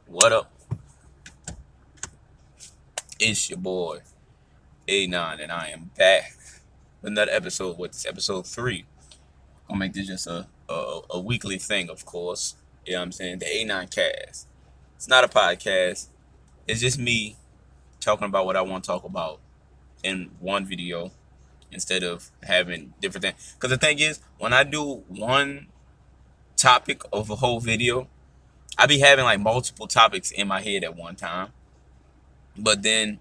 What up? It's your boy Anon, and I am back with another episode. With this episode 3, I'll make this just a weekly thing, of course. You know what I'm saying? The Anon cast. It's not a podcast. It's just me talking about what I want to talk about in one video instead of having different things. Because the thing is, when I do one topic of a whole video, I be having like multiple topics in my head at one time. But then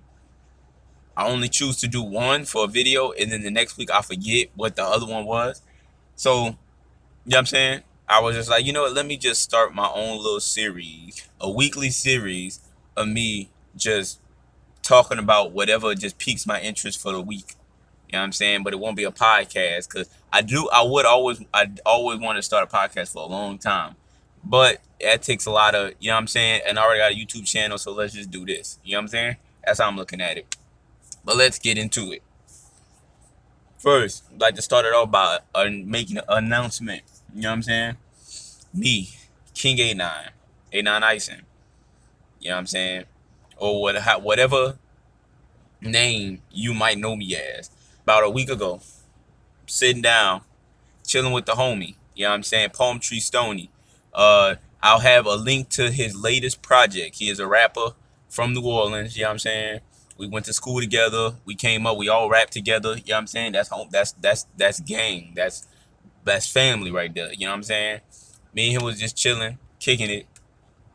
I only choose to do one for a video, and then the next week I forget what the other one was. So, you know what I'm saying? I was just like, you know what, let me just start my own little series, a weekly series of me just talking about whatever just piques my interest for the week. You know what I'm saying? But it won't be a podcast because I always want to start a podcast for a long time. But that takes a lot of, you know what I'm saying? And I already got a YouTube channel, so let's just do this. You know what I'm saying? That's how I'm looking at it. But let's get into it. First, I'd like to start it off by making an announcement. You know what I'm saying? Me, King A9, A9 Icing. You know what I'm saying? Or whatever name you might know me as. About a week ago, sitting down, chilling with the homie. You know what I'm saying? Palm Tree Stony. I'll have a link to his latest project. He is a rapper from New Orleans. You know what I'm saying? We went to school together. We came up. We all rapped together. You know what I'm saying? That's home. That's gang. That's family right there. You know what I'm saying? Me and him was just chilling, kicking it.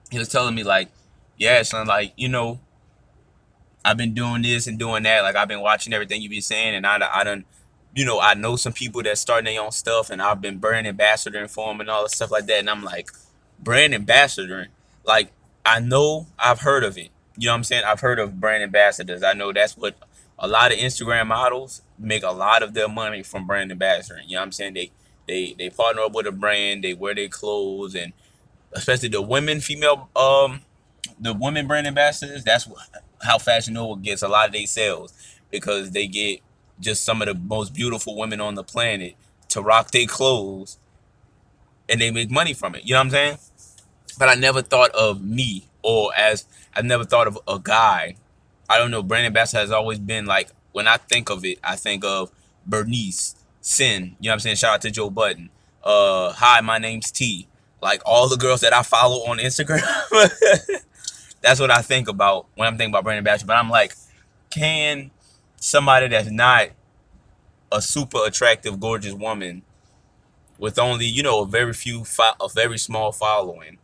He was telling me like, yeah, son, like, you know, I've been doing this and doing that. Like, I've been watching everything you be saying, and I done, you know, I know some people that starting their own stuff, and I've been brand ambassadoring for them and all this stuff like that. And I'm like, brand ambassadoring? Like, I know I've heard of it. You know what I'm saying? I've heard of brand ambassadors. I know that's what a lot of Instagram models make a lot of their money from brand ambassadoring. You know what I'm saying? They partner up with a brand, they wear their clothes, and especially the women brand ambassadors, that's how Fashion Nova gets a lot of their sales, because they get just some of the most beautiful women on the planet to rock their clothes, and they make money from it. You know what I'm saying? But I never thought of me, or as I never thought of a guy. I don't know. Brand ambassador has always been like, when I think of it, I think of Bernice, Sin. You know what I'm saying? Shout out to Joe Budden. Hi, my name's T. Like all the girls that I follow on Instagram. That's what I think about when I'm thinking about brand ambassador. But I'm like, can somebody that's not a super attractive, gorgeous woman with only, you know, a very small following,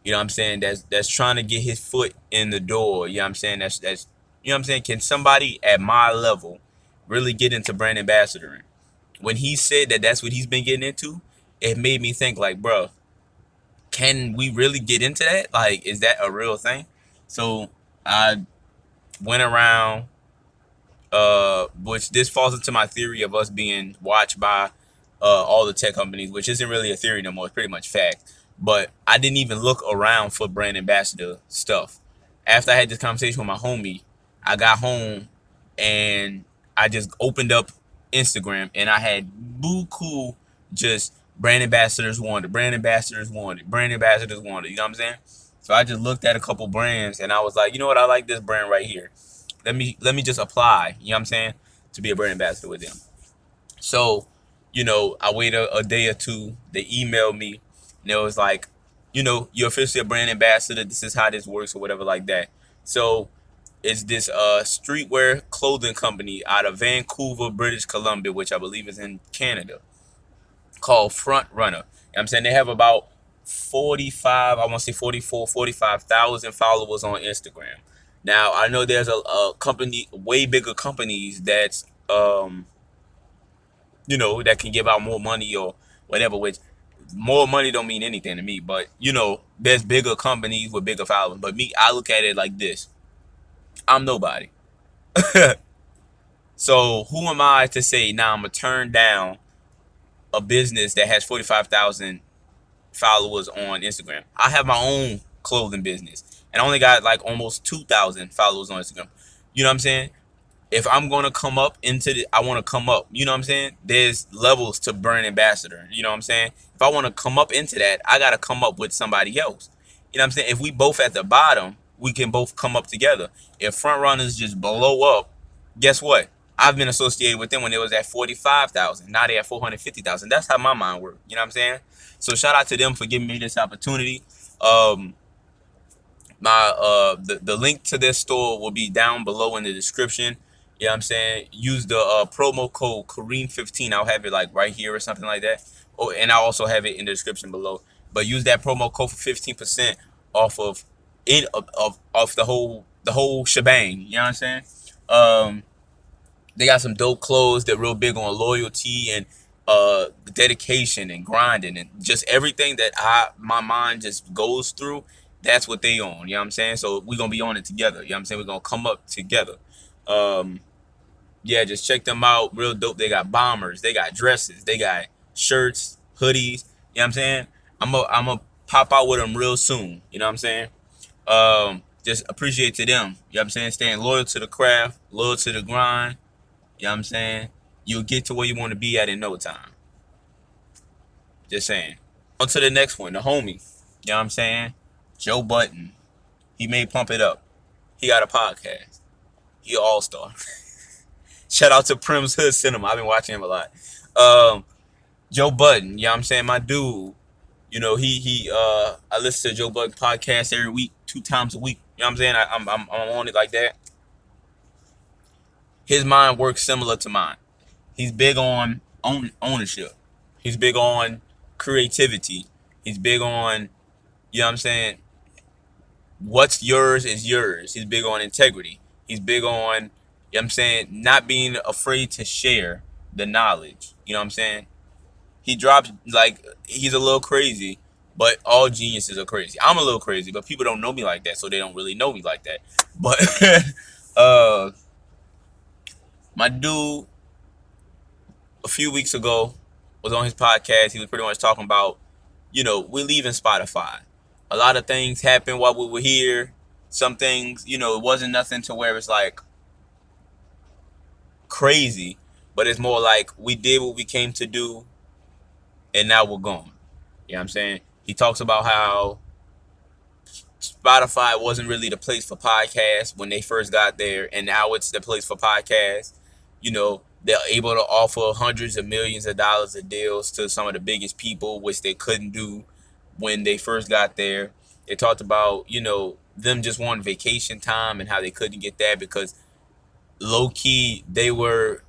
you know what I'm saying, that's trying to get his foot in the door, you know what I'm saying, that's you know what I'm saying, can somebody at my level really get into brand ambassadoring? When he said that that's what he's been getting into, it made me think like, bro, can we really get into that? Like, is that a real thing? So I went around, which this falls into my theory of us being watched by all the tech companies, which isn't really a theory no more. It's pretty much fact. But I didn't even look around for brand ambassador stuff. After I had this conversation with my homie, I got home and I just opened up Instagram, and I had buku just brand ambassadors wanted, brand ambassadors wanted, brand ambassadors wanted. You know what I'm saying? So I just looked at a couple brands, and I was like, you know what? I like this brand right here. Let me just apply. You know what I'm saying? To be a brand ambassador with them. So, you know, I waited a day or two. They emailed me, and it was like, you know, you're officially a brand ambassador. This is how this works, or whatever like that. So it's this streetwear clothing company out of Vancouver, British Columbia, which I believe is in Canada, called Front Runner. You know what I'm saying? They have about 45, I want to say 44, 45,000 followers on Instagram. Now, I know there's a company, way bigger companies that's, you know, that can give out more money or whatever, which more money don't mean anything to me. But, you know, there's bigger companies with bigger followers. But me, I look at it like this. I'm nobody. So who am I to say, now I'm going to turn down a business that has 45,000 followers on Instagram? I have my own clothing business, and I only got like almost 2,000 followers on Instagram. You know what I'm saying? If I'm going to come up into I want to come up. You know what I'm saying? There's levels to brand ambassador. You know what I'm saying? If I want to come up into that, I got to come up with somebody else. You know what I'm saying? If we both at the bottom, we can both come up together. If front runners just blow up, guess what? I've been associated with them when it was at 45,000. Now they at 450,000. That's how my mind works. You know what I'm saying? So shout out to them for giving me this opportunity. Um, my the link to this store will be down below in the description. You know what I'm saying? Use the promo code Kareem15. I'll have it like right here or something like that. Oh, and I'll also have it in the description below. But use that promo code for 15% off of off the whole shebang. You know what I'm saying? They got some dope clothes. They're real big on loyalty and dedication and grinding and just everything that my mind just goes through. That's what they on. You know what I'm saying? So we're gonna be on it together. You know what I'm saying? We're gonna come up together. Yeah, just check them out. Real dope. They got bombers, they got dresses, they got shirts, hoodies. You know what I'm saying? I'm a pop out with them real soon. You know what I'm saying? Just appreciate to them. You know what I'm saying? Staying loyal to the craft, loyal to the grind. You know what I'm saying? You'll get to where you want to be at in no time. Just saying. On to the next one, the homie. You know what I'm saying? Joe Budden. He made Pump It Up. He got a podcast. He an all-star. Shout out to Prim's Hood Cinema. I've been watching him a lot. Joe Budden, you know what I'm saying? My dude. You know, I listen to Joe Budden podcast every week, 2 times a week. You know what I'm saying? I'm on it like that. His mind works similar to mine. He's big on ownership. He's big on creativity. He's big on, you know what I'm saying, what's yours is yours. He's big on integrity. He's big on, you know what I'm saying, not being afraid to share the knowledge. You know what I'm saying? He drops, like, he's a little crazy, but all geniuses are crazy. I'm a little crazy, but people don't know me like that, so they don't really know me like that. But my dude, a few weeks ago, was on his podcast. He was pretty much talking about, you know, we're leaving Spotify. A lot of things happened while we were here. Some things, you know, it wasn't nothing to where it's like crazy, but it's more like we did what we came to do, and now we're gone. You know what I'm saying? He talks about how Spotify wasn't really the place for podcasts when they first got there, and now it's the place for podcasts. You know, they're able to offer hundreds of millions of dollars of deals to some of the biggest people, which they couldn't do when they first got there. They talked about, you know, them just wanting vacation time and how they couldn't get that because low key they were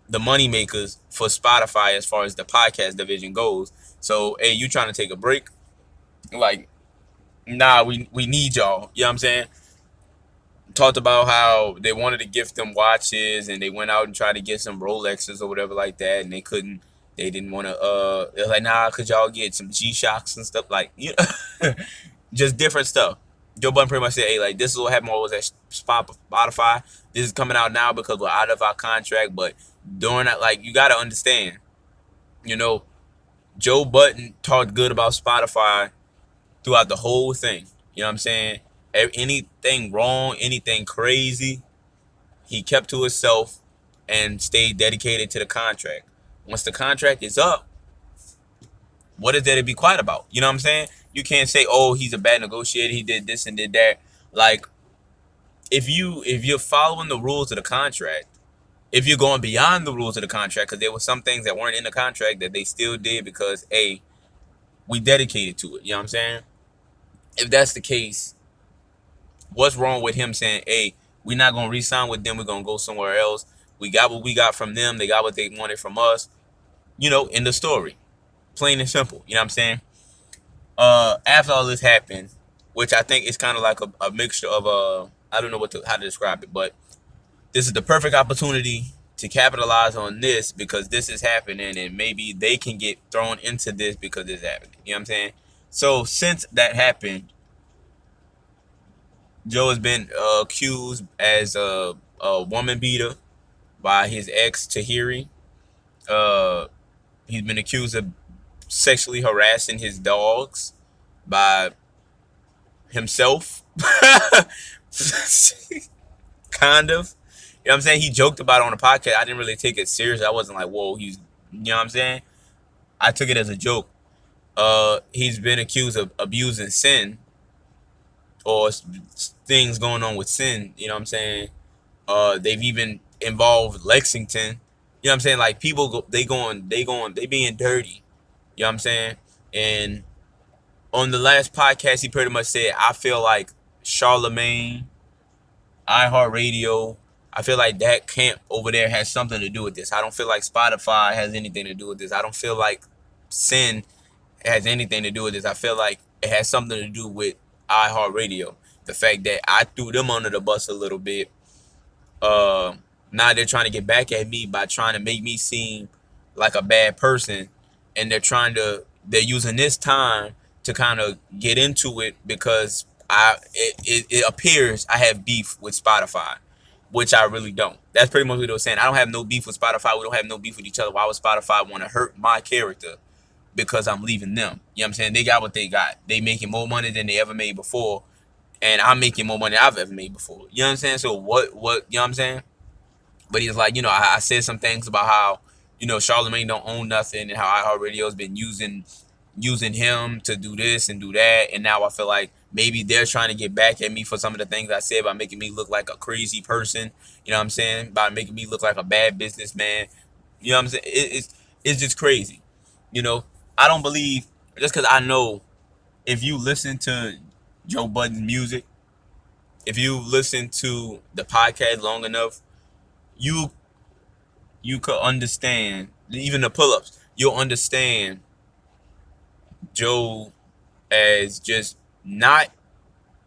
the money makers for Spotify as far as the podcast division goes. So, hey, you trying to take a break? Like, nah, we need y'all. You know what I'm saying? Talked about how they wanted to gift them watches and they went out and tried to get some Rolexes or whatever like that, and they didn't want to they're like, nah, could y'all get some G-Shocks and stuff, like, you know, just different stuff. Joe Budden pretty much said, hey, like, this is what happened when I was at Spotify. This is coming out now because we're out of our contract, but during that, like, you got to understand, you know, Joe Budden talked good about Spotify throughout the whole thing. You know what I'm saying? Anything wrong, anything crazy, he kept to himself and stayed dedicated to the contract. Once the contract is up, what is there to be quiet about? You know what I'm saying? You can't say, oh, he's a bad negotiator, he did this and did that. Like, if you're following the rules of the contract, if you're going beyond the rules of the contract, because there were some things that weren't in the contract that they still did because, A, we dedicated to it. You know what I'm saying? If that's the case, what's wrong with him saying, hey, we're not going to re-sign with them, we're going to go somewhere else. We got what we got from them, they got what they wanted from us. You know, in the story. Plain and simple. You know what I'm saying? After all this happened, which I think is kind of like a mixture of, I don't know how to describe it, but this is the perfect opportunity to capitalize on this because this is happening and maybe they can get thrown into this because it's happening. You know what I'm saying? So since that happened, Joe has been accused as a woman beater by his ex Tahiri. He's been accused of sexually harassing his dogs by himself. Kind of. You know what I'm saying? He joked about it on the podcast. I didn't really take it serious. I wasn't like, whoa, you know what I'm saying? I took it as a joke. He's been accused of abusing sin or things going on with sin. You know what I'm saying? They've even involved Lexington. You know what I'm saying? Like people go, they being dirty. You know what I'm saying? And on the last podcast, he pretty much said, I feel like Charlemagne, iHeartRadio, I feel like that camp over there has something to do with this. I don't feel like Spotify has anything to do with this. I don't feel like Sin has anything to do with this. I feel like it has something to do with iHeartRadio. The fact that I threw them under the bus a little bit. Uh, Now they're trying to get back at me by trying to make me seem like a bad person, and they're using this time to kind of get into it because it appears I have beef with Spotify, which I really don't. That's pretty much what they were saying. I don't have no beef with Spotify. We don't have no beef with each other. Why would Spotify want to hurt my character because I'm leaving them? You know what I'm saying? They got what they got. They making more money than they ever made before, and I'm making more money than I've ever made before. You know what I'm saying? So what you know what I'm saying? But he's like, I said some things about how, Charlemagne don't own nothing and how iHeartRadio's been using him to do this and do that. And now I feel like maybe they're trying to get back at me for some of the things I said by making me look like a crazy person. You know what I'm saying? By making me look like a bad businessman. You know what I'm saying? It's just crazy. You know, I don't believe, just because I know if you listen to Joe Budden's music, if you listen to the podcast long enough, you you could understand even the pull-ups. You'll understand Joe as just not,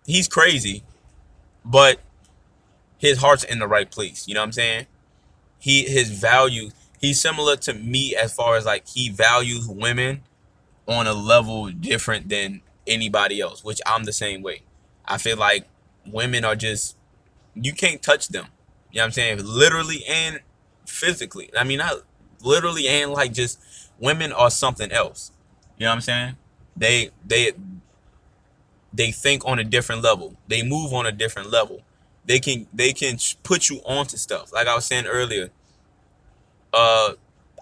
he's crazy, but his heart's in the right place. You know what I'm saying? His values, he's similar to me as far as like he values women on a level different than anybody else, which I'm the same way. I feel like women are just, you can't touch them. You know what I'm saying? Literally and physically. I mean, not literally and like just women are something else. You know what I'm saying? They they they think on a different level. They move on a different level. They can put you onto stuff. Like I was saying earlier, uh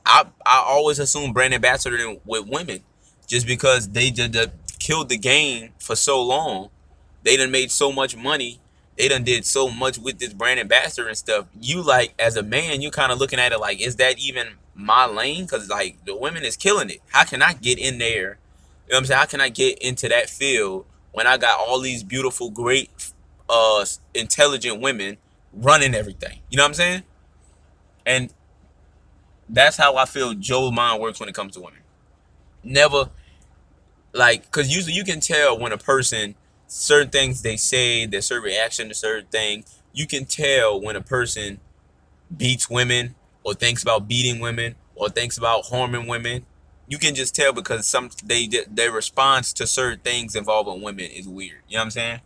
I always assume brand ambassador with women just because they did killed the game for so long. They done made so much money. They done did so much with this brand ambassador and stuff. You like as a man, you kind of looking at it like, is that even my lane? Because like the women is killing it. How can I get in there? You know what I'm saying? How can I get into that field when I got all these beautiful, great, intelligent women running everything? You know what I'm saying? And that's how I feel Joe's mind works when it comes to women. Never like, because usually you can tell when a person, certain things they say, their certain reaction to certain things, you can tell when a person beats women or thinks about beating women or thinks about harming women. You can just tell because their response to certain things involving women is weird. You know what I'm saying?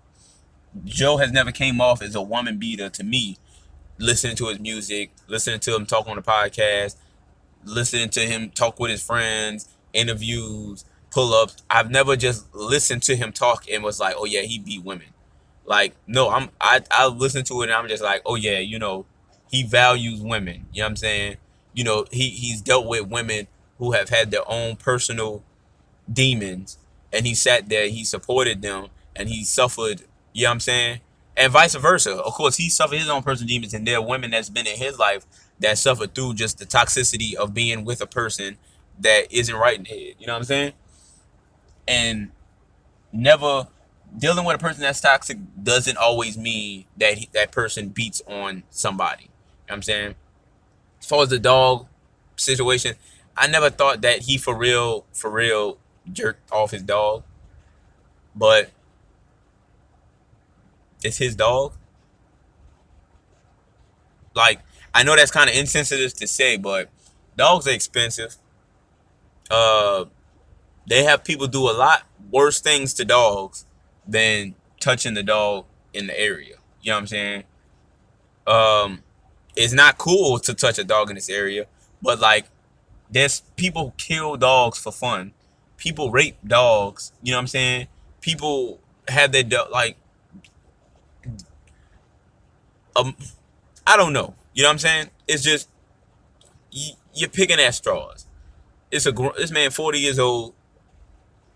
Joe has never came off as a woman beater to me. Listening to his music, listening to him talk on the podcast, listening to him talk with his friends, interviews, pull-ups. I've never just listened to him talk and was like, oh yeah, he beat women. Like, no, I listen to it and I'm just like, oh yeah, he values women. You know what I'm saying? He's dealt with women who have had their own personal demons, and he sat there, he supported them, and he suffered, you know what I'm saying? And vice versa. Of course, he suffered his own personal demons, and there are women that's been in his life that suffered through just the toxicity of being with a person that isn't right in the head. You know what I'm saying? And never dealing with a person that's toxic doesn't always mean that that person beats on somebody. You know what I'm saying? As far as the dog situation, I never thought that he for real jerked off his dog, but it's his dog. Like, I know that's kind of insensitive to say, but dogs are expensive. Uh, they have people do a lot worse things to dogs than touching the dog in the area. You know what I'm saying? Um, it's not cool to touch a dog in this area, but like, there's people kill dogs for fun. People rape dogs. You know what I'm saying? People have their dog like, um, I don't know. You know what I'm saying? It's just you're picking at straws. This man 40 years old.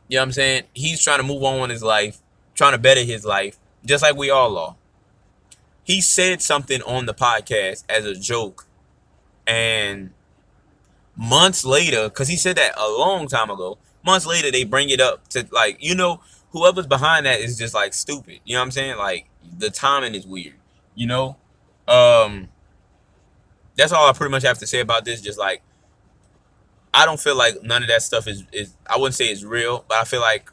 You know what I'm saying? He's trying to move on with his life, trying to better his life, just like we all are. He said something on the podcast as a joke, and months later, because he said that a long time ago, months later they bring it up to like, whoever's behind that is just like stupid. You know what I'm saying? Like the timing is weird. You know, um, that's all I pretty much have to say about this. Just like I don't feel like none of that stuff is I wouldn't say it's real, but I feel like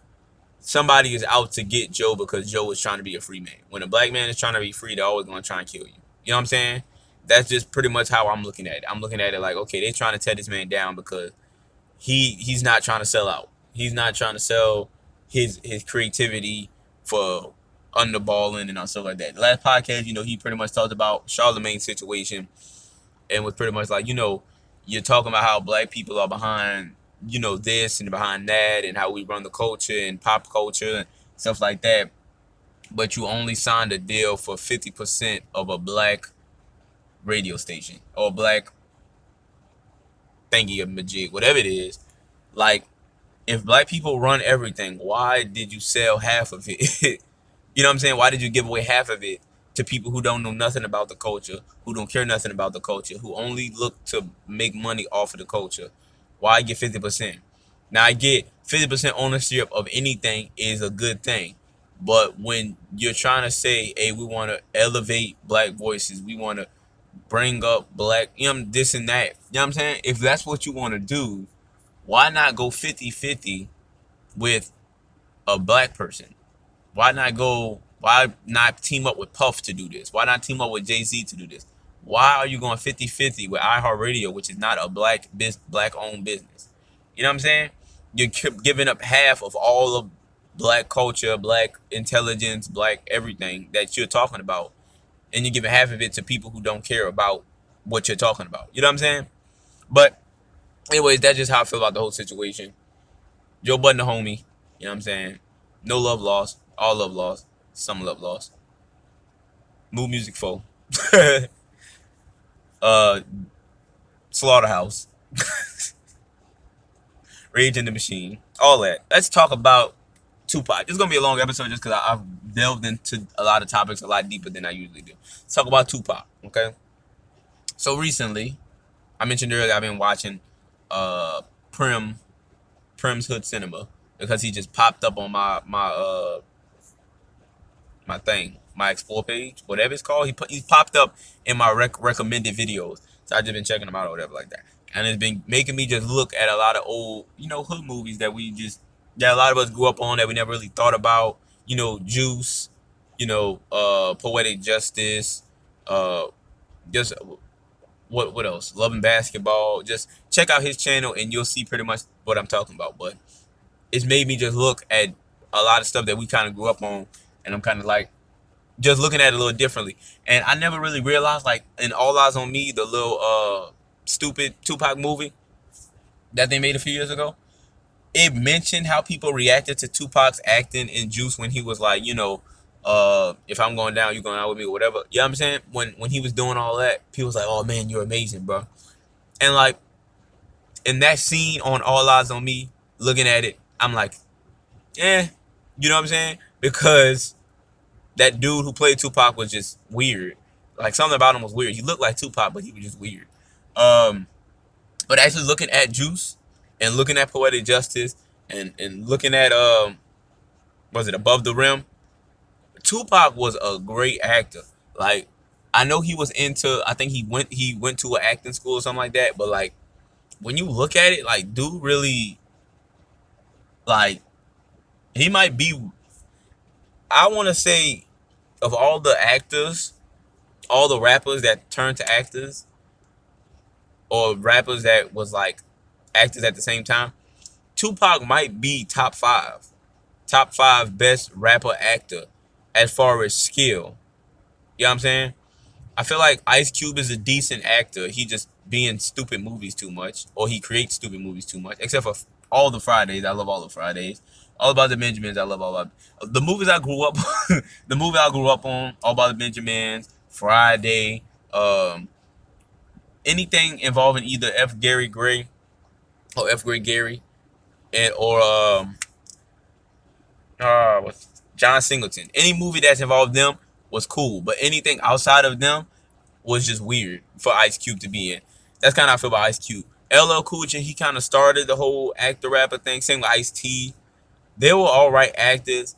somebody is out to get Joe because Joe is trying to be a free man. When a black man is trying to be free, they're always going to try and kill you. You know what I'm saying? That's just pretty much how I'm looking at it. I'm looking at it like, okay, they're trying to tear this man down because he's not trying to sell out. He's not trying to sell his creativity for underballing and stuff like that. The last podcast, he pretty much talked about Charlemagne's situation and was pretty much like, you're talking about how black people are behind, this and behind that and how we run the culture and pop culture and stuff like that. But you only signed a deal for 50% of a black radio station or black thingy of majig, whatever it is. Like, if black people run everything, why did you sell half of it? You know what I'm saying? Why did you give away half of it to people who don't know nothing about the culture, who don't care nothing about the culture, who only look to make money off of the culture? Why get 50%? Now I get 50% ownership of anything is a good thing. But when you're trying to say, hey, we want to elevate black voices, we want to bring up black, this and that. You know what I'm saying? If that's what you want to do, why not go 50-50 with a black person? Why not team up with Puff to do this? Why not team up with Jay-Z to do this? Why are you going 50-50 with iHeartRadio, which is not a black owned business? You know what I'm saying? You're giving up half of all of black culture, black intelligence, black everything that you're talking about. And you're giving half of it to people who don't care about what you're talking about. You know what I'm saying? But anyways, that's just how I feel about the whole situation. Joe Budden the homie. You know what I'm saying? No love lost. All love lost. Some love lost. Move music for. uh Slaughterhouse. Rage in the Machine. All that. Let's talk about Tupac. This is gonna be a long episode just because I've delved into a lot of topics a lot deeper than I usually do. Let's talk about Tupac, okay? So recently, I mentioned earlier I've been watching Prim's Hood Cinema because he just popped up on my thing, my explore page, whatever it's called. He's popped up in my recommended videos. So I've just been checking them out or whatever like that. And it's been making me just look at a lot of old, hood movies that a lot of us grew up on that we never really thought about. Juice, Poetic Justice, just what else? Love and Basketball. Just check out his channel and you'll see pretty much what I'm talking about. But it's made me just look at a lot of stuff that we kind of grew up on, and I'm kind of like just looking at it a little differently. And I never really realized, like, in All Eyes on Me, the little stupid Tupac movie that they made a few years ago, it mentioned how people reacted to Tupac's acting in Juice when he was like, if I'm going down, you're going out with me or whatever. You know what I'm saying? When he was doing all that, people was like, oh man, you're amazing, bro. And like in that scene on All Eyes on Me, looking at it, I'm like, yeah, you know what I'm saying? Because that dude who played Tupac was just weird. Like something about him was weird. He looked like Tupac, but he was just weird. But actually looking at Juice and looking at Poetic Justice and looking at was it Above the Rim? Tupac was a great actor. Like I know he was into, I think he went to an acting school or something like that, but like when you look at it, like dude really, like, he might be, I want to say, of all the actors, all the rappers that turned to actors, or rappers that was like actors at the same time, Tupac might be top five best rapper actor as far as skill. You know what I'm saying? I feel like Ice Cube is a decent actor. He just be in stupid movies too much, or he creates stupid movies too much. Except for All the Fridays, I love All the Fridays. All About the Benjamins, I love all about the movies I grew up. The movie I grew up on, All About the Benjamins, Friday, anything involving either F. Gary Gray or F. Gray Gary, and or what's John Singleton. Any movie that's involved them was cool, but anything outside of them was just weird for Ice Cube to be in. That's kind of how I feel about Ice Cube. LL Cool J, he kind of started the whole actor rapper thing. Same with Ice T. They were all right actors.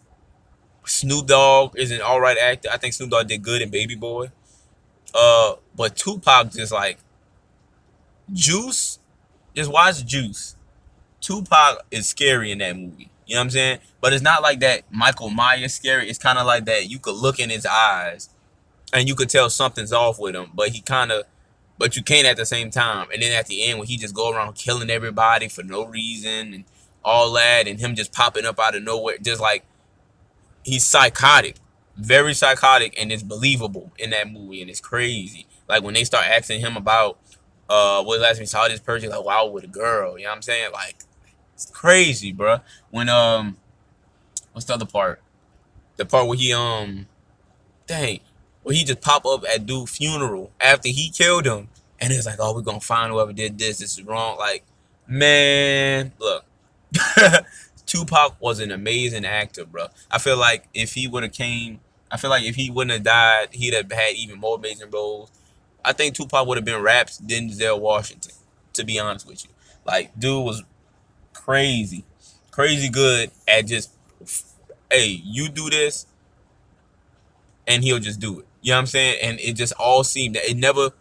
Snoop Dogg is an all right actor. I think Snoop Dogg did good in Baby Boy. But Tupac just like Juice. Just watch Juice. Tupac is scary in that movie. You know what I'm saying? But it's not like that Michael Myers scary. It's kind of like that you could look in his eyes and you could tell something's off with him. But you can't at the same time. And then at the end when he just go around killing everybody for no reason and all that, and him just popping up out of nowhere, just like he's psychotic, very psychotic, and it's believable in that movie, and it's crazy. Like when they start asking him about what last time he saw this person, like wow with a girl, you know what I'm saying? Like it's crazy, bro. When what's the other part? The part where he dang, where he just pop up at dude's funeral after he killed him, and it's like, oh, we're gonna find whoever did this. This is wrong. Like, man, look, Tupac was an amazing actor, bro. I feel like if he would have came, I feel like if he wouldn't have died, he'd have had even more amazing roles. I think Tupac would have been Rap's Denzel Washington, to be honest with you. Like, dude was crazy, crazy good at just, hey, you do this, and he'll just do it. You know what I'm saying? And it just all seemed that it never.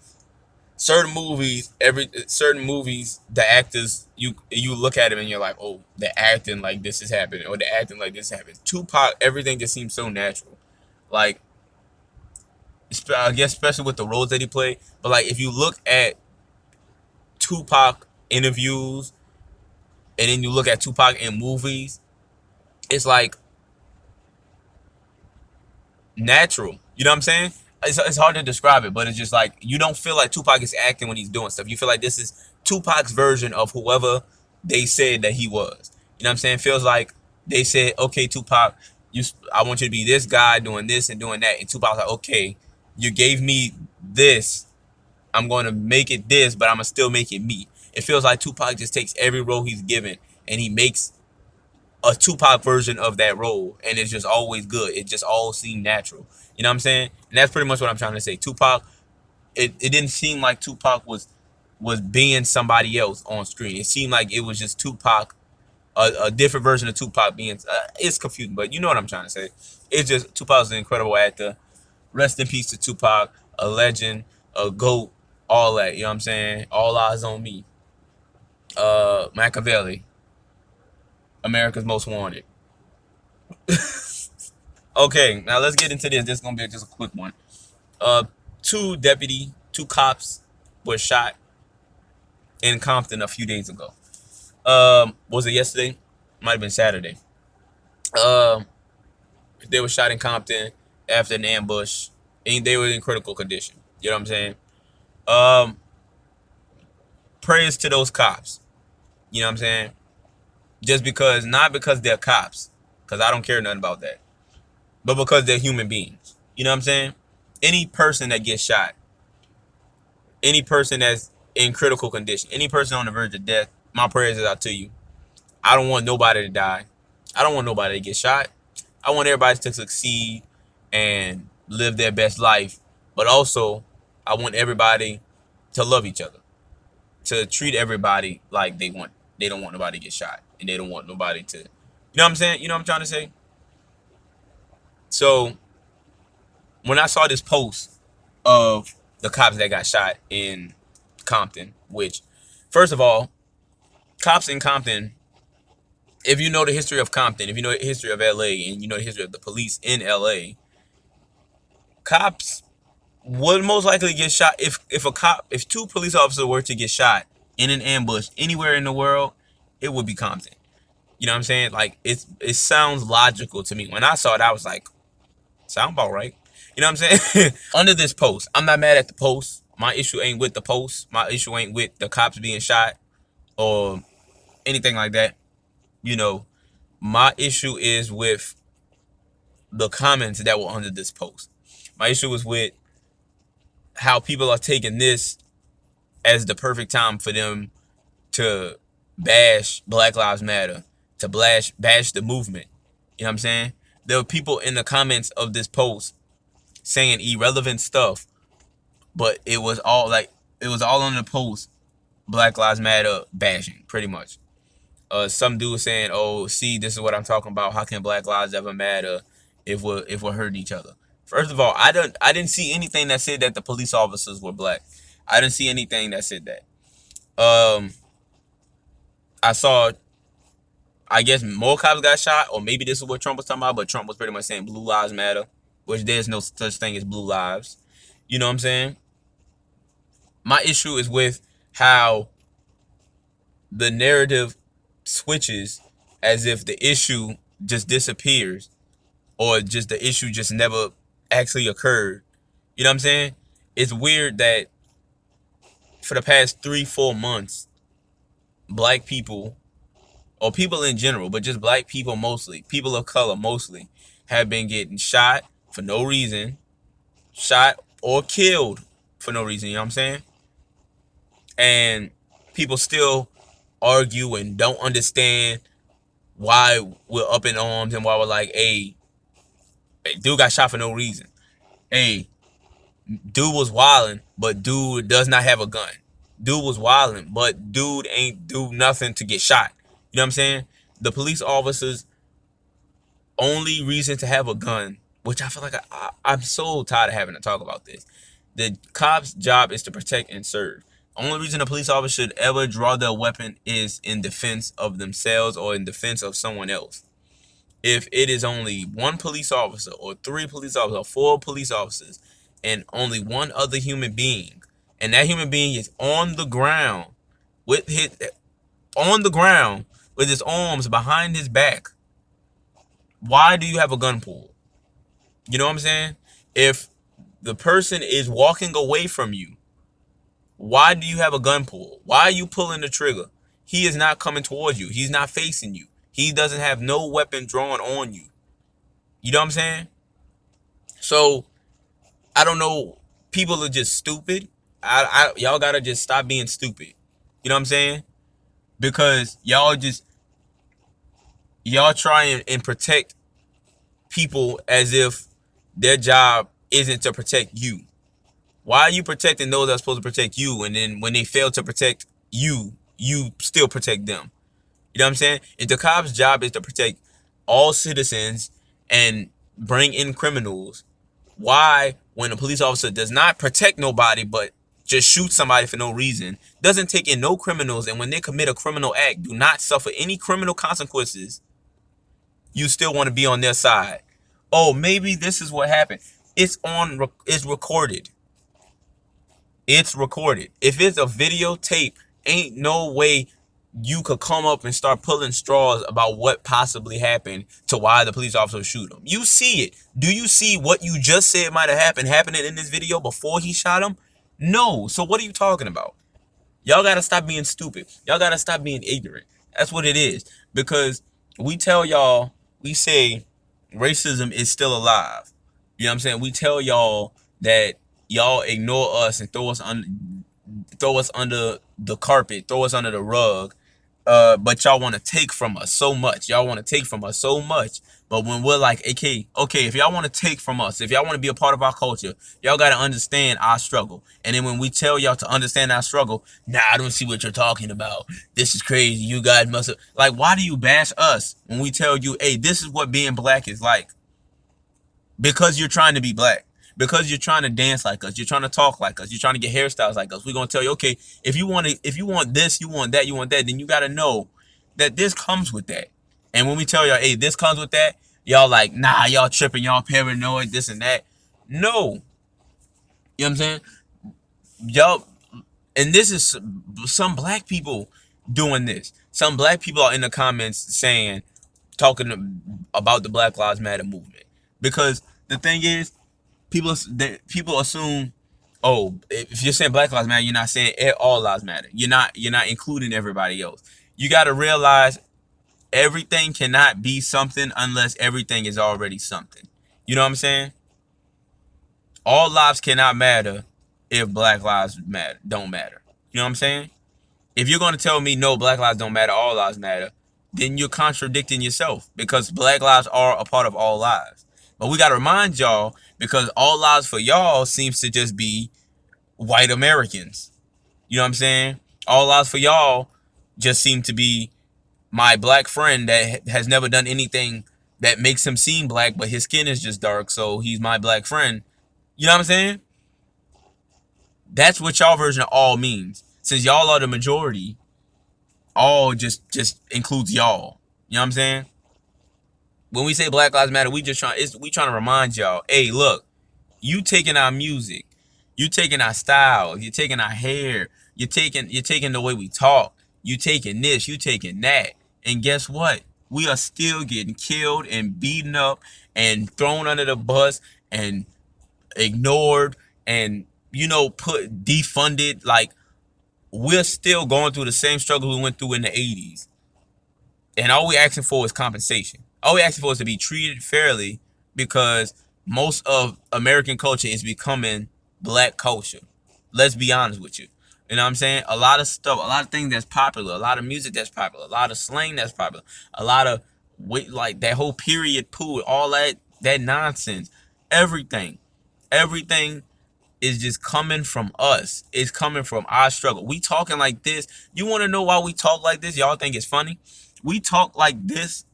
Certain movies, the actors, you look at them and you're like, oh, they're acting like this is happening, or they're acting like this happened. Tupac, everything just seems so natural. Like, I guess especially with the roles that he played. But like, if you look at Tupac interviews and then you look at Tupac in movies, it's like natural. You know what I'm saying? It's hard to describe it, but it's just like you don't feel like Tupac is acting when he's doing stuff. You feel like this is Tupac's version of whoever they said that he was. You know what I'm saying? Feels like they said, okay, Tupac, I want you to be this guy doing this and doing that. And Tupac's like, okay, you gave me this. I'm going to make it this, but I'm going to still make it me. It feels like Tupac just takes every role he's given and he makes a Tupac version of that role, and it's just always good. It just all seemed natural. You know what I'm saying? And that's pretty much what I'm trying to say. Tupac, it didn't seem like Tupac was being somebody else on screen. It seemed like it was just Tupac, a different version of Tupac being. It's confusing, but you know what I'm trying to say. It's just Tupac's an incredible actor. Rest in peace to Tupac, a legend, a GOAT, all that. You know what I'm saying? All eyes on me. Machiavelli, America's Most Wanted. Okay, now let's get into this. This is gonna be just a quick one. Two cops were shot in Compton a few days ago. Was it yesterday? Might have been Saturday. They were shot in Compton after an ambush, and they were in critical condition. You know what I'm saying? Prayers to those cops. You know what I'm saying? Not because they're cops, because I don't care nothing about that, but because they're human beings. You know what I'm saying? Any person that gets shot, any person that's in critical condition, any person on the verge of death, my prayers is out to you. I don't want nobody to die. I don't want nobody to get shot. I want everybody to succeed and live their best life. But also, I want everybody to love each other, to treat everybody like they don't want nobody to get shot, and they don't want nobody to, you know what I'm saying? You know what I'm trying to say? So when I saw this post of the cops that got shot in Compton, which, first of all, cops in Compton, if you know the history of Compton, if you know the history of LA, and you know the history of the police in LA, cops would most likely get shot if two police officers were to get shot in an ambush anywhere in the world, it would be Compton. You know what I'm saying? Like it sounds logical to me. When I saw it, I was like, sound about right. You know what I'm saying? Under this post, I'm not mad at the post. My issue ain't with the post. My issue ain't with the cops being shot or anything like that. You know, my issue is with the comments that were under this post. My issue is with how people are taking this as the perfect time for them to bash Black Lives Matter, to bash the movement. You know what I'm saying? There were people in the comments of this post saying irrelevant stuff, but it was all on the post Black Lives Matter bashing, pretty much. Some dude saying, "Oh, see, this is what I'm talking about. How can Black lives ever matter if we're hurting each other?" First of all, I didn't see anything that said that the police officers were black. I didn't see anything that said that. I saw, I guess more cops got shot, or maybe this is what Trump was talking about, but Trump was pretty much saying blue lives matter, which there's no such thing as blue lives. You know what I'm saying? My issue is with how the narrative switches as if the issue just disappears, or just the issue just never actually occurred. You know what I'm saying? It's weird that for the past 3-4 months, black people, or people in general, but just black people mostly, people of color mostly, have been getting shot for no reason, shot or killed for no reason. You know what I'm saying? And people still argue and don't understand why we're up in arms and why we're like, hey, dude got shot for no reason. Hey, dude was wilding, but dude does not have a gun. Dude was wilding, but dude ain't do nothing to get shot. You know what I'm saying? The police officers' only reason to have a gun, which I feel like I'm so tired of having to talk about this. The cop's job is to protect and serve. Only reason a police officer should ever draw their weapon is in defense of themselves or in defense of someone else. If it is only one police officer or 3 police officers or 4 police officers and only one other human being, and that human being is on the ground with his arms behind his back, why do you have a gun pulled? You know what I'm saying? If the person is walking away from you, why do you have a gun pulled? Why are you pulling the trigger? He is not coming towards you. He's not facing you. He doesn't have no weapon drawn on you. You know what I'm saying? So, I don't know. People are just stupid. Y'all gotta just stop being stupid. You know what I'm saying? Because y'all try and protect people as if their job isn't to protect you. Why are you protecting those that are supposed to protect you, and then when they fail to protect you, you still protect them? You know what I'm saying? If the cop's job is to protect all citizens and bring in criminals, why, when a police officer does not protect nobody but just shoot somebody for no reason, doesn't take in no criminals, and when they commit a criminal act, do not suffer any criminal consequences, you still want to be on their side? Oh, maybe this is what happened. It's recorded. It's recorded. If it's a videotape, ain't no way you could come up and start pulling straws about what possibly happened to why the police officer shoot him. You see it. Do you see what you just said might have happened happening in this video before he shot him? No. So what are you talking about? Y'all gotta stop being stupid. Y'all gotta stop being ignorant. That's what it is. Because we tell y'all, we say racism is still alive. You know what I'm saying? We tell y'all that y'all ignore us and throw us under the carpet, throw us under the rug. But y'all want to take from us so much. Y'all want to take from us so much. But when we're like, okay, if y'all want to take from us, if y'all want to be a part of our culture, y'all got to understand our struggle. And then when we tell y'all to understand our struggle, nah, I don't see what you're talking about. This is crazy. You guys must have, like, why do you bash us when we tell you, hey, this is what being black is like? Because you're trying to be black. Because you're trying to dance like us, you're trying to talk like us, you're trying to get hairstyles like us. We're gonna tell you, okay, if you want this, you want that, then you gotta know that this comes with that. And when we tell y'all, hey, this comes with that, y'all like, nah, y'all tripping, y'all paranoid, this and that. No. You know what I'm saying? Y'all, and this is some black people doing this. Some black people are in the comments talking about the Black Lives Matter movement. Because the thing is, people assume, oh, if you're saying Black Lives Matter, you're not saying all lives matter. You're not including everybody else. You got to realize everything cannot be something unless everything is already something. You know what I'm saying? All lives cannot matter if Black lives don't matter. You know what I'm saying? If you're going to tell me no, Black lives don't matter, all lives matter, then you're contradicting yourself, because black lives are a part of all lives. But we got to remind y'all, because all lives for y'all seems to just be white Americans. You know what I'm saying? All lives for y'all just seem to be my black friend that has never done anything that makes him seem black, but his skin is just dark, so he's my black friend. You know what I'm saying? That's what y'all version of all means. Since y'all are the majority, all just includes y'all. You know what I'm saying? When we say Black Lives Matter, we trying to remind y'all, hey, look, you taking our music, you taking our style, you taking our hair, you taking the way we talk, you taking this, you taking that, and guess what? We are still getting killed and beaten up and thrown under the bus and ignored and put defunded. Like, we're still going through the same struggle we went through in the 80s. And all we asking for is compensation. All we asking for is to be treated fairly, because most of American culture is becoming black culture. Let's be honest with you. You know what I'm saying? A lot of stuff, a lot of things that's popular, a lot of music that's popular, a lot of slang that's popular, a lot of like that whole period poo, all that nonsense, everything, everything is just coming from us. It's coming from our struggle. We talking like this. You want to know why we talk like this? Y'all think it's funny? We talk like this.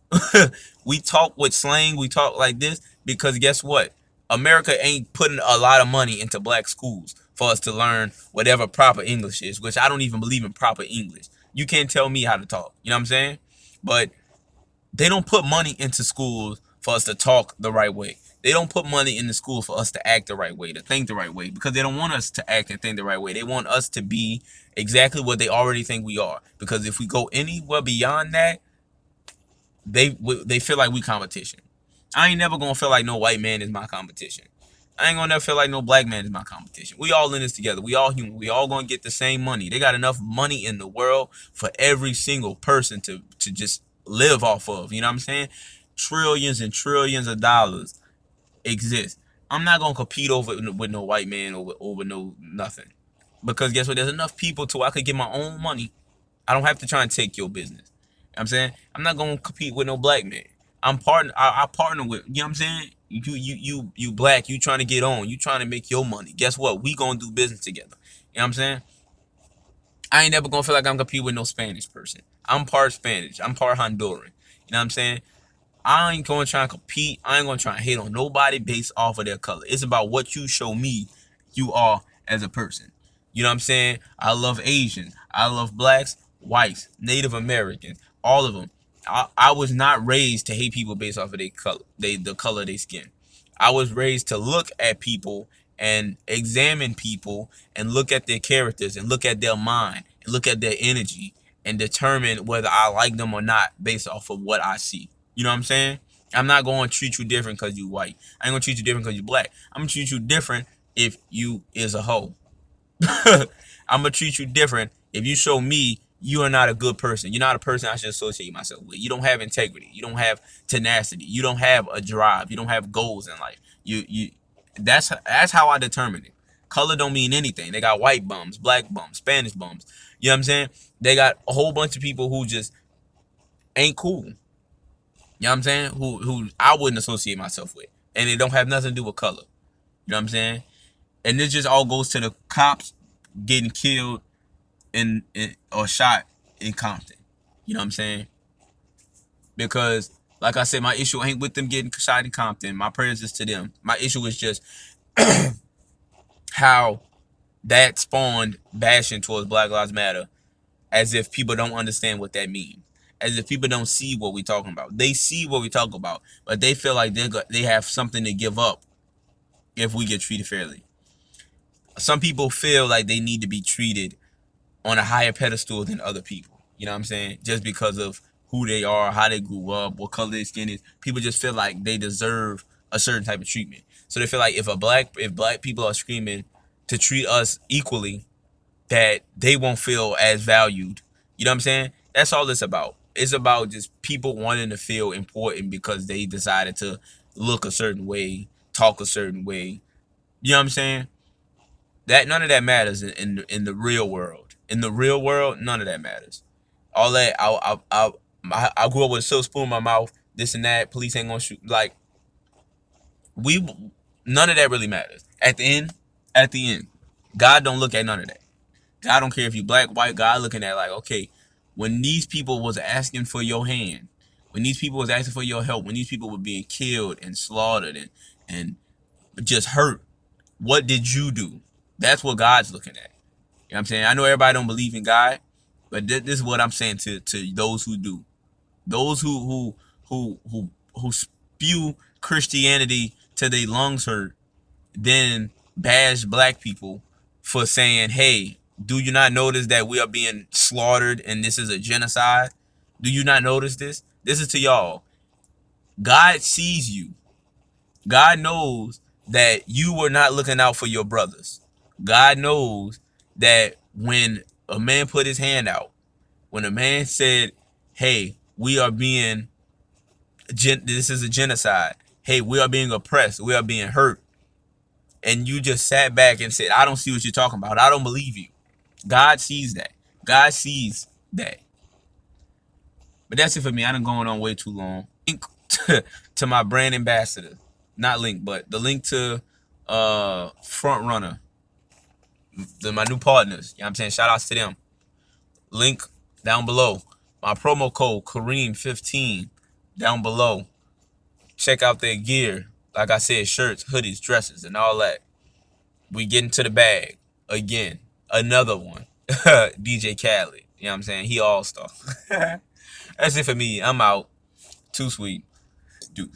We talk with slang. We talk like this because guess what? America ain't putting a lot of money into black schools for us to learn whatever proper English is, which I don't even believe in proper English. You can't tell me how to talk. You know what I'm saying? But they don't put money into schools for us to talk the right way. They don't put money in the school for us to act the right way, to think the right way, because they don't want us to act and think the right way. They want us to be exactly what they already think we are. Because if we go anywhere beyond that, they feel like we competition. I ain't never gonna feel like no white man is my competition. I ain't gonna never feel like no black man is my competition. We all in this together. We all human. We all gonna get the same money. They got enough money in the world for every single person to just live off of. You know what I'm saying? Trillions and trillions of dollars exist. I'm not gonna compete over with no white man over no nothing. Because guess what? There's enough people to I could get my own money. I don't have to try and take your business. You know what I'm saying? I'm not gonna compete with no black man. I partner with, you know what I'm saying? You black, you trying to get on, you trying to make your money. Guess what? We gonna do business together. You know what I'm saying? I ain't never gonna feel like I'm competing with no Spanish person. I'm part Spanish. I'm part Honduran. You know what I'm saying? I ain't gonna try and compete. I ain't gonna try and hate on nobody based off of their color. It's about what you show me you are as a person. You know what I'm saying? I love Asians. I love blacks, whites, Native Americans, all of them. I was not raised to hate people based off of their color, the color of their skin. I was raised to look at people and examine people and look at their characters and look at their mind and look at their energy and determine whether I like them or not based off of what I see. You know what I'm saying? I'm not going to treat you different because you white. I ain't going to treat you different because you black. I'm going to treat you different if you is a hoe. I'm going to treat you different if you show me you are not a good person. You're not a person I should associate myself with. You don't have integrity. You don't have tenacity. You don't have a drive. You don't have goals in life. That's how I determine it. Color don't mean anything. They got white bums, black bums, Spanish bums. You know what I'm saying? They got a whole bunch of people who just ain't cool. You know what I'm saying? Who I wouldn't associate myself with. And it don't have nothing to do with color. You know what I'm saying? And this just all goes to the cops getting killed or shot in Compton. You know what I'm saying? Because, like I said, my issue ain't with them getting shot in Compton. My prayers is to them. My issue is just how that spawned bashing towards Black Lives Matter, as if people don't understand what that means. As if people don't see what we talking about. They see what we talk about, but they feel like they have something to give up if we get treated fairly. Some people feel like they need to be treated on a higher pedestal than other people. You know what I'm saying? Just because of who they are, how they grew up, what color their skin is. People just feel like they deserve a certain type of treatment. So they feel like if black people are screaming to treat us equally, that they won't feel as valued. You know what I'm saying? That's all it's about. It's about just people wanting to feel important because they decided to look a certain way, talk a certain way. You know what I'm saying? That none of that matters in the real world. In the real world, none of that matters. All that I grew up with a silk spoon in my mouth. This and that. Police ain't gonna shoot. Like we, none of that really matters. At the end, God don't look at none of that. God don't care if you black, white. God looking at like, okay, when these people was asking for your hand, when these people was asking for your help, when these people were being killed and slaughtered and just hurt, what did you do? That's what God's looking at. You know what I'm saying? I know everybody don't believe in God, but this is what I'm saying to those who do. Those who spew Christianity till they lungs hurt, then bash black people for saying, hey, do you not notice that we are being slaughtered and this is a genocide? Do you not notice this? This is to y'all. God sees you. God knows that you were not looking out for your brothers. God knows that when a man put his hand out, when a man said, hey, we are being, this is a genocide. Hey, we are being oppressed. We are being hurt. And you just sat back and said, I don't see what you're talking about. I don't believe you. God sees that. God sees that. But that's it for me. I done going on way too long. Link to my brand ambassador. Not link, but the link to Front Runner. My new partners. You know what I'm saying? Shout outs to them. Link down below. My promo code Kareem15 down below. Check out their gear. Like I said, shirts, hoodies, dresses, and all that. We get into the bag again. Another one. DJ Khaled. You know what I'm saying? He all-star. That's it for me. I'm out. Too sweet. Dude.